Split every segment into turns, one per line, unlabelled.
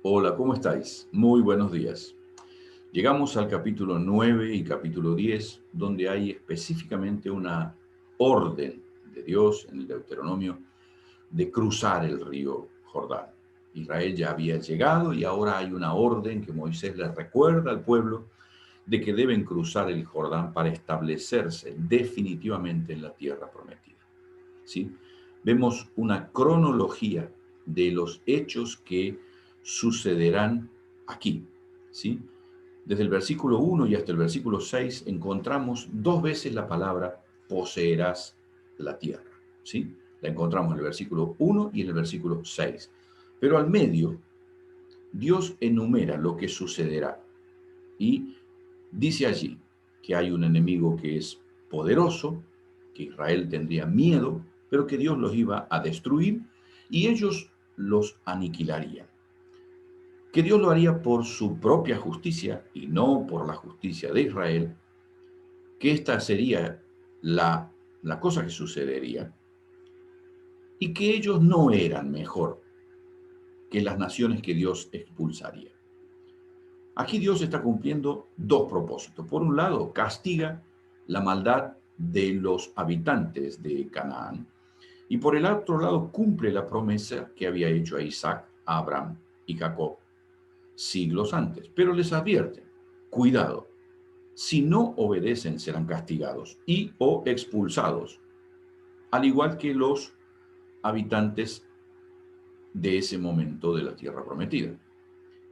Hola, ¿cómo estáis? Muy buenos días. Llegamos al capítulo 9 y capítulo 10, donde hay específicamente una orden de Dios en el Deuteronomio de cruzar el río Jordán. Israel ya había llegado y ahora hay una orden que Moisés le recuerda al pueblo de que deben cruzar el Jordán para establecerse definitivamente en la tierra prometida. ¿Sí? Vemos una cronología de los hechos que sucederán aquí. ¿Sí? Desde el versículo 1 y hasta el versículo 6 encontramos dos veces la palabra poseerás la tierra. ¿Sí? La encontramos en el versículo 1 y en el versículo 6. Pero al medio, Dios enumera lo que sucederá y dice allí que hay un enemigo que es poderoso, que Israel tendría miedo, pero que Dios los iba a destruir y ellos los aniquilarían. Que Dios lo haría por su propia justicia y no por la justicia de Israel, que esta sería la cosa que sucedería y que ellos no eran mejor que las naciones que Dios expulsaría. Aquí Dios está cumpliendo dos propósitos. Por un lado, castiga la maldad de los habitantes de Canaán y por el otro lado cumple la promesa que había hecho a Isaac, a Abraham y Jacob siglos antes. Pero les advierte, cuidado, si no obedecen serán castigados y o expulsados, al igual que los habitantes de ese momento de la tierra prometida.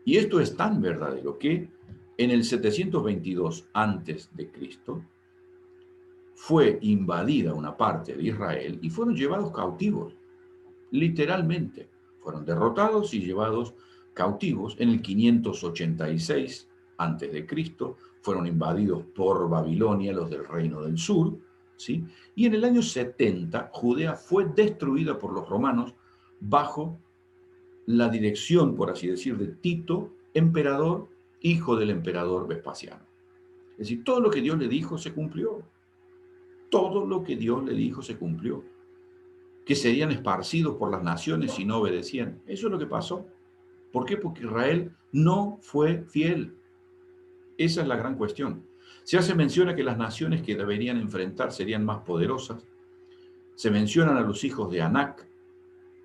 Y esto es tan verdadero que en el 722 antes de Cristo fue invadida una parte de Israel y fueron llevados cautivos, literalmente. Fueron derrotados y llevados cautivos en el 586 antes de Cristo, fueron invadidos por Babilonia, los del reino del sur, ¿sí? Y en el año 70 Judea fue destruida por los romanos bajo la dirección, por así decir, de Tito, emperador, hijo del emperador Vespasiano. Es decir, todo lo que Dios le dijo se cumplió. Todo lo que Dios le dijo se cumplió. Que serían esparcidos por las naciones si no obedecían. Eso es lo que pasó. ¿Por qué? Porque Israel no fue fiel. Esa es la gran cuestión. Se hace mención a que las naciones que deberían enfrentar serían más poderosas. Se mencionan a los hijos de Anac,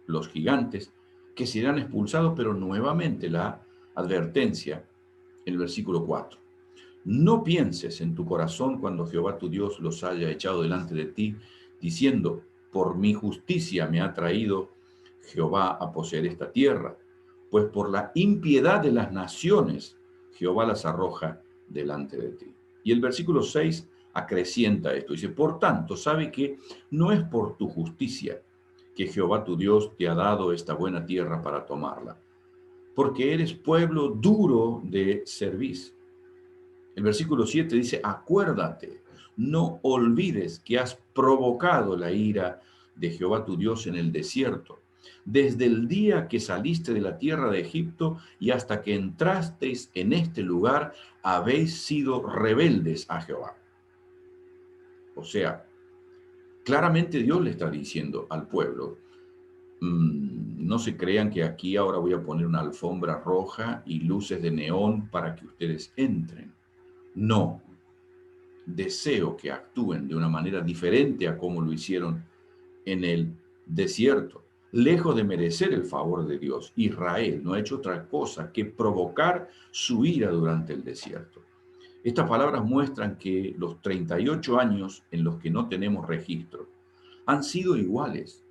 los gigantes, que serán expulsados, pero nuevamente la advertencia, el versículo 4. No pienses en tu corazón cuando Jehová tu Dios los haya echado delante de ti, diciendo, por mi justicia me ha traído Jehová a poseer esta tierra, pues por la impiedad de las naciones Jehová las arroja delante de ti. Y el versículo 6 acrecienta esto, dice, por tanto, sabe que no es por tu justicia que Jehová tu Dios te ha dado esta buena tierra para tomarla, porque eres pueblo duro de cerviz. El versículo 7 dice, acuérdate, no olvides que has provocado la ira de Jehová tu Dios en el desierto, desde el día que saliste de la tierra de Egipto y hasta que entrasteis en este lugar, habéis sido rebeldes a Jehová. O sea, claramente Dios le está diciendo al pueblo, no se crean que aquí ahora voy a poner una alfombra roja y luces de neón para que ustedes entren. No, deseo que actúen de una manera diferente a como lo hicieron en el desierto. Lejos de merecer el favor de Dios, Israel no ha hecho otra cosa que provocar su ira durante el desierto. Estas palabras muestran que los 38 años en los que no tenemos registro han sido iguales,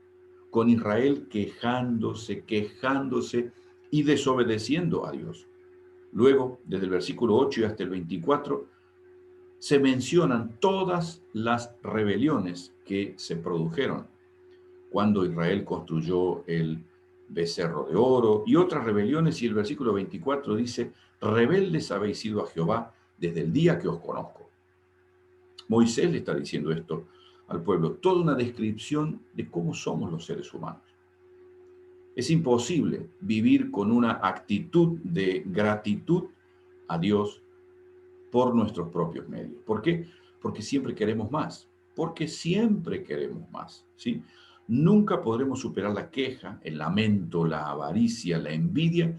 con Israel quejándose, quejándose y desobedeciendo a Dios. Luego, desde el versículo 8 y hasta el 24, se mencionan todas las rebeliones que se produjeron cuando Israel construyó el becerro de oro y otras rebeliones, y el versículo 24 dice, rebeldes habéis sido a Jehová desde el día que os conozco. Moisés le está diciendo esto al pueblo, toda una descripción de cómo somos los seres humanos. Es imposible vivir con una actitud de gratitud a Dios por nuestros propios medios. ¿Por qué? Porque siempre queremos más, porque siempre queremos más, ¿sí? Nunca podremos superar la queja, el lamento, la avaricia, la envidia,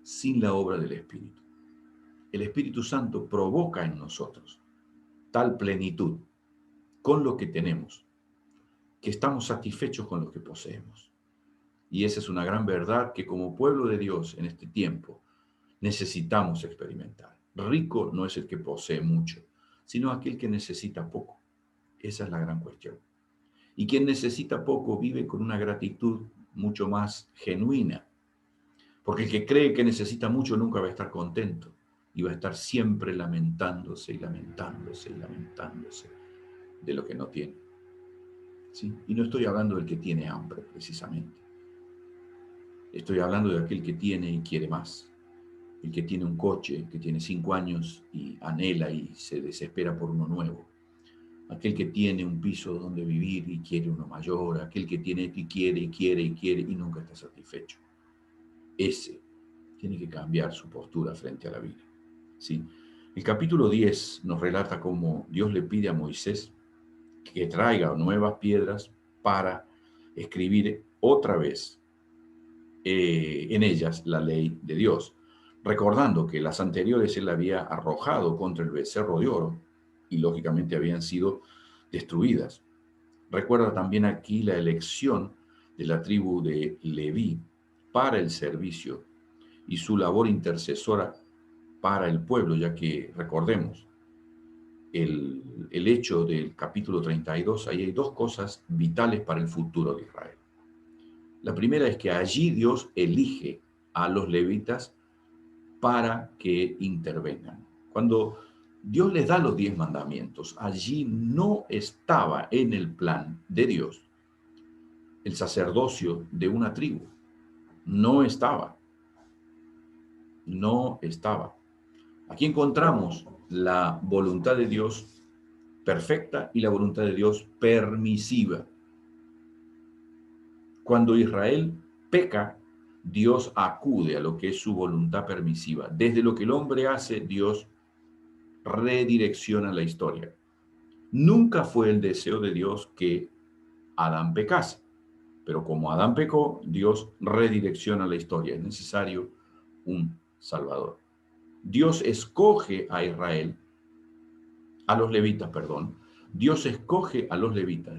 sin la obra del Espíritu. El Espíritu Santo provoca en nosotros tal plenitud con lo que tenemos, que estamos satisfechos con lo que poseemos. Y esa es una gran verdad que como pueblo de Dios en este tiempo necesitamos experimentar. Rico no es el que posee mucho, sino aquel que necesita poco. Esa es la gran cuestión. Y quien necesita poco vive con una gratitud mucho más genuina, porque el que cree que necesita mucho nunca va a estar contento y va a estar siempre lamentándose y lamentándose y lamentándose de lo que no tiene. ¿Sí? Y no estoy hablando del que tiene hambre, precisamente. Estoy hablando de aquel que tiene y quiere más. El que tiene un coche, que tiene 5 años y anhela y se desespera por uno nuevo. Aquel que tiene un piso donde vivir y quiere uno mayor. Aquel que tiene esto y quiere y quiere y quiere y nunca está satisfecho. Ese tiene que cambiar su postura frente a la vida. ¿Sí? El capítulo 10 nos relata cómo Dios le pide a Moisés que traiga nuevas piedras para escribir otra vez en ellas la ley de Dios, recordando que las anteriores él había arrojado contra el becerro de oro y lógicamente habían sido destruidas. Recuerda también aquí la elección de la tribu de Leví para el servicio y su labor intercesora para el pueblo, ya que recordemos el hecho del capítulo 32, ahí hay dos cosas vitales para el futuro de Israel. La primera es que allí Dios elige a los levitas para que intervengan. Cuando Dios les da los 10 mandamientos, allí no estaba en el plan de Dios el sacerdocio de una tribu. No estaba. No estaba. Aquí encontramos la voluntad de Dios perfecta y la voluntad de Dios permisiva. Cuando Israel peca, Dios acude a lo que es su voluntad permisiva. Desde lo que el hombre hace, Dios redirecciona la historia. Nunca fue el deseo de Dios que Adán pecase, pero como Adán pecó, Dios redirecciona la historia. Es necesario un Salvador. Dios escoge a Israel, a los levitas, perdón. Dios escoge a los levitas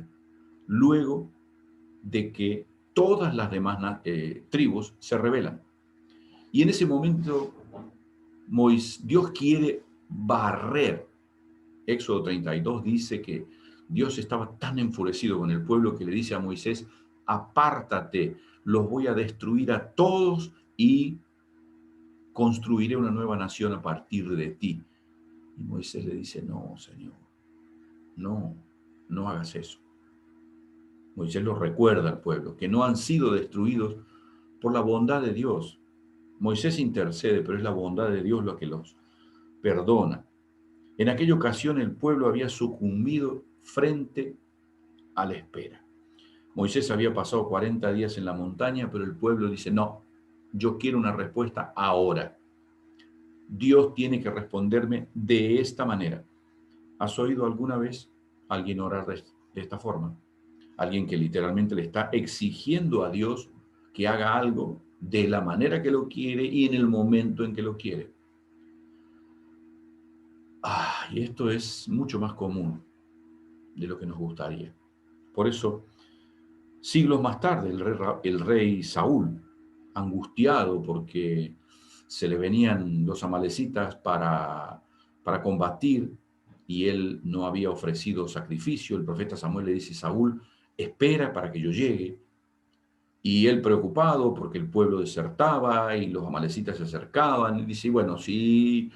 luego de que todas las demás tribus se rebelan. Y en ese momento Dios quiere barrer. Éxodo 32 dice que Dios estaba tan enfurecido con el pueblo que le dice a Moisés, apártate, los voy a destruir a todos y construiré una nueva nación a partir de ti. Y Moisés le dice, no, Señor, no, no hagas eso. Moisés lo recuerda al pueblo, que no han sido destruidos por la bondad de Dios. Moisés intercede, pero es la bondad de Dios lo que los perdona. En aquella ocasión el pueblo había sucumbido frente a la espera. Moisés había pasado 40 días en la montaña, pero el pueblo dice, no, yo quiero una respuesta ahora. Dios tiene que responderme de esta manera. ¿Has oído alguna vez a alguien orar de esta forma? Alguien que literalmente le está exigiendo a Dios que haga algo de la manera que lo quiere y en el momento en que lo quiere. Y esto es mucho más común de lo que nos gustaría. Por eso, siglos más tarde, el rey Saúl, angustiado porque se le venían los amalecitas para combatir y él no había ofrecido sacrificio, el profeta Samuel le dice, Saúl, espera para que yo llegue. Y él preocupado porque el pueblo desertaba y los amalecitas se acercaban, y dice, bueno, si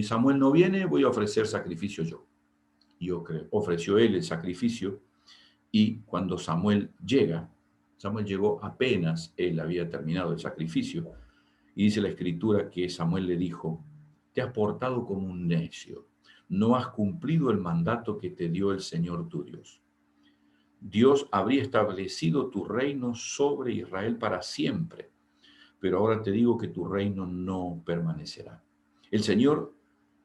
Samuel no viene, voy a ofrecer sacrificio yo. Y ofreció él el sacrificio y cuando Samuel llega, Samuel llegó apenas él había terminado el sacrificio y dice la escritura que Samuel le dijo, te has portado como un necio, no has cumplido el mandato que te dio el Señor tu Dios. Dios habría establecido tu reino sobre Israel para siempre, pero ahora te digo que tu reino no permanecerá. El Señor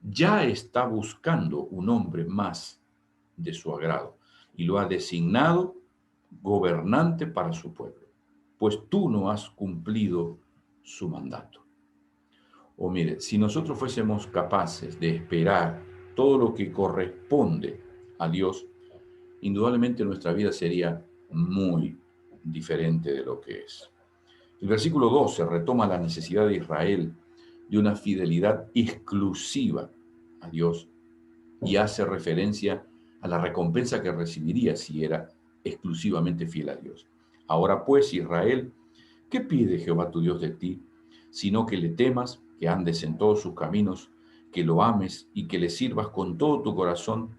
ya está buscando un hombre más de su agrado y lo ha designado gobernante para su pueblo, pues tú no has cumplido su mandato. O mire, si nosotros fuésemos capaces de esperar todo lo que corresponde a Dios, indudablemente nuestra vida sería muy diferente de lo que es. El versículo 12 retoma la necesidad de Israel de una fidelidad exclusiva a Dios y hace referencia a la recompensa que recibiría si era exclusivamente fiel a Dios. Ahora pues, Israel, ¿qué pide Jehová tu Dios de ti? Sino que le temas, que andes en todos sus caminos, que lo ames y que le sirvas con todo tu corazón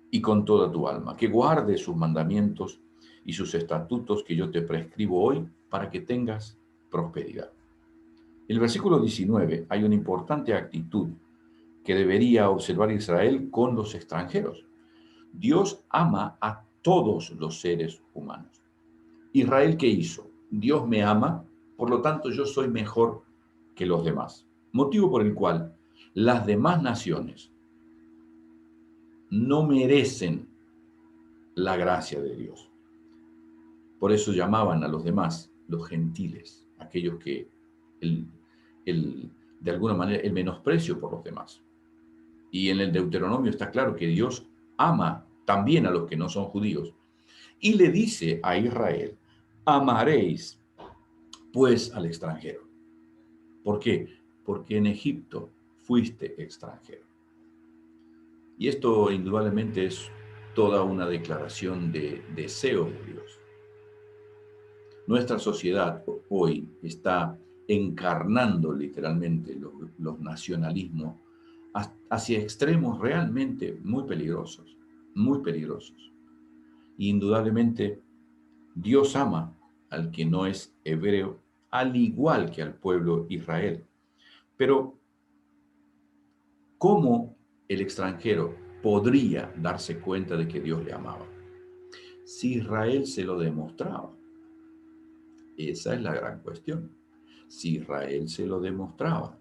y con toda tu alma, que guardes sus mandamientos y sus estatutos que yo te prescribo hoy para que tengas prosperidad. En el versículo 19 hay una importante actitud que debería observar Israel con los extranjeros. Dios ama a todos los seres humanos. Israel, ¿qué hizo? Dios me ama, por lo tanto yo soy mejor que los demás. Motivo por el cual las demás naciones no merecen la gracia de Dios. Por eso llamaban a los demás los gentiles, aquellos que de alguna manera el menosprecio por los demás. Y en el Deuteronomio está claro que Dios ama también a los que no son judíos. Y le dice a Israel, amaréis pues al extranjero. ¿Por qué? Porque en Egipto fuiste extranjero. Y esto indudablemente es toda una declaración de deseo de Dios. Nuestra sociedad hoy está encarnando literalmente los nacionalismos hacia extremos realmente muy peligrosos, muy peligrosos. Y indudablemente Dios ama al que no es hebreo, al igual que al pueblo Israel. Pero, ¿cómo el extranjero podría darse cuenta de que Dios le amaba? Si Israel se lo demostraba. Esa es la gran cuestión. Si Israel se lo demostraba.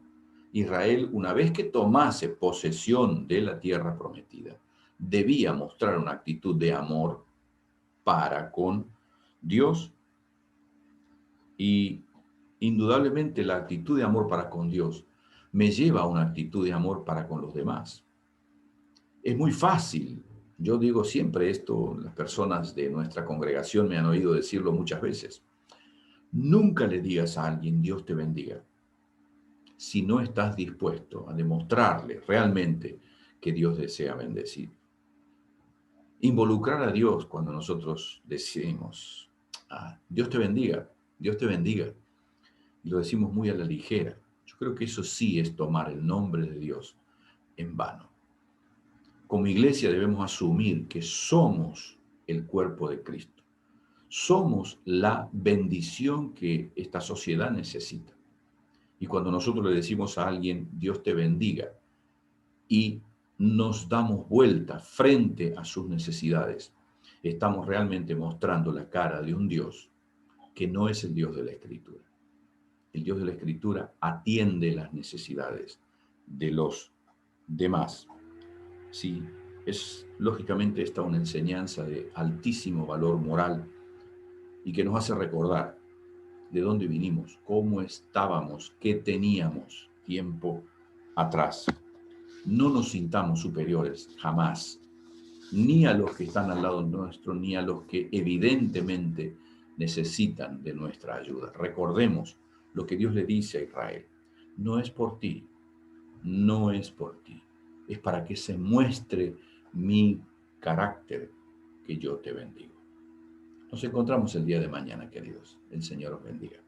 Israel, una vez que tomase posesión de la tierra prometida, debía mostrar una actitud de amor para con Dios. Y indudablemente la actitud de amor para con Dios me lleva a una actitud de amor para con los demás. Es muy fácil. Yo digo siempre esto, las personas de nuestra congregación me han oído decirlo muchas veces. Nunca le digas a alguien Dios te bendiga si no estás dispuesto a demostrarle realmente que Dios desea bendecir. Involucrar a Dios cuando nosotros decimos, Dios te bendiga, Dios te bendiga, y lo decimos muy a la ligera. Yo creo que eso sí es tomar el nombre de Dios en vano. Como iglesia debemos asumir que somos el cuerpo de Cristo. Somos la bendición que esta sociedad necesita. Y cuando nosotros le decimos a alguien, Dios te bendiga, y nos damos vuelta frente a sus necesidades, estamos realmente mostrando la cara de un Dios que no es el Dios de la Escritura. El Dios de la Escritura atiende las necesidades de los demás. Sí, es lógicamente esta una enseñanza de altísimo valor moral y que nos hace recordar de dónde vinimos, cómo estábamos, qué teníamos tiempo atrás. No nos sintamos superiores, jamás, ni a los que están al lado nuestro, ni a los que evidentemente necesitan de nuestra ayuda. Recordemos lo que Dios le dice a Israel. No es por ti, no es por ti. Es para que se muestre mi carácter que yo te bendigo. Nos encontramos el día de mañana, queridos. El Señor os bendiga.